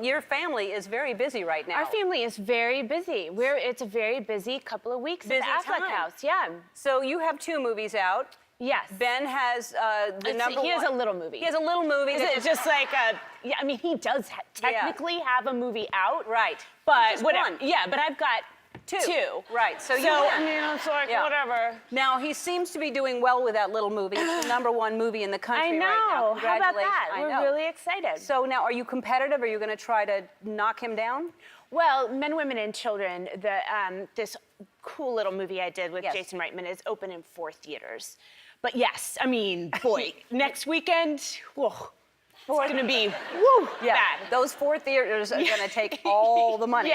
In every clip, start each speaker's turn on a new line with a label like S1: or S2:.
S1: Your family is very busy right now.
S2: Our family is very busy. It's a very busy couple of weeks
S1: Busy
S2: at the Affleck
S1: time.
S2: house. Yeah.
S1: So you have 2 movies out.
S2: Yes.
S1: Ben has the number
S2: He has
S1: one.
S2: a little movie.
S1: He has a little movie.
S2: It's just like yeah, I mean, he does technically have a movie out.
S1: Right.
S2: But
S1: Just
S2: whatever.
S1: one.
S2: Yeah, but I've got two.
S1: Right. So you
S2: I
S1: win.
S2: mean, it's like
S1: Yeah.
S2: whatever.
S1: Now, he seems to be doing well with that little movie. It's the number 1 movie in the country
S2: I know.
S1: right now.
S2: How about
S1: Congratulations.
S2: that?
S1: I
S2: We're
S1: know.
S2: really excited.
S1: So now, are you competitive? Are you going to try to knock him down?
S2: Well, Men, Women, and Children, this cool little movie I did with
S1: Yes.
S2: Jason Reitman is open in 4 theaters. But yes, I mean, boy, next weekend, whoa, it's gonna be bad.
S1: Those 4 theaters are going to take all the money.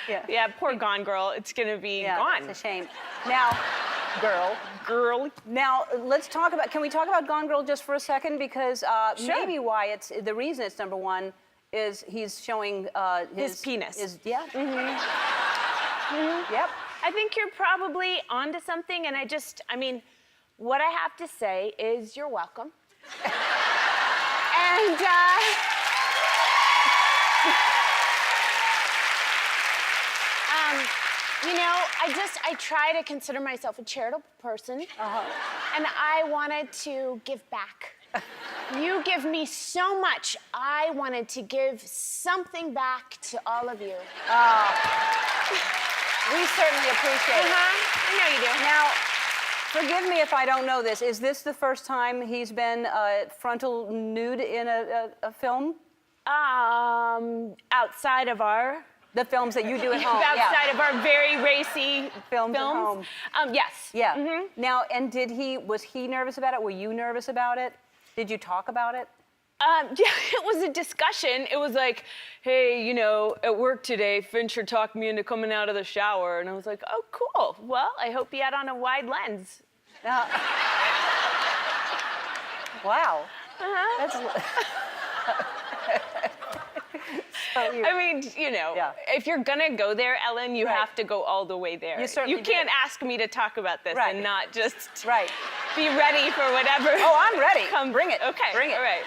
S2: Yeah, poor Gone Girl, it's gonna be gone.
S1: It's a shame. Now, girl. Now, let's talk about, can we talk about Gone Girl just for a second? Because
S2: Sure.
S1: maybe why the reason it's number 1 is he's showing
S2: His penis.
S1: Yep.
S2: I think you're probably onto something, and I mean, what I have to say is you're welcome. And you know, I try to consider myself a charitable person, and I wanted to give back. You give me so much. I wanted to give something back to all of you.
S1: We certainly appreciate it.
S2: I know you do.
S1: Now, forgive me if I don't know this. Is this the first time he's been frontal nude in a film?
S2: Outside of our
S1: The films that you do at home.
S2: outside of our very racy
S1: Films at home.
S2: Yes.
S1: Yeah. Now, and was he nervous about it? Were you nervous about it? Did you talk about it?
S2: Yeah, it was a discussion. It was like, hey, you know, at work today, Fincher talked me into coming out of the shower. And I was like, oh, cool. Well, I hope he had on a wide lens.
S1: Wow. That's...
S2: I mean, you know, if you're gonna go there, Ellen, you have to go all the way there.
S1: You certainly
S2: can't
S1: do.
S2: ask me to talk about this and not just
S1: Right.
S2: be ready for whatever.
S1: Oh, I'm ready.
S2: Come,
S1: bring it.
S2: Okay.
S1: Bring it.
S2: All right.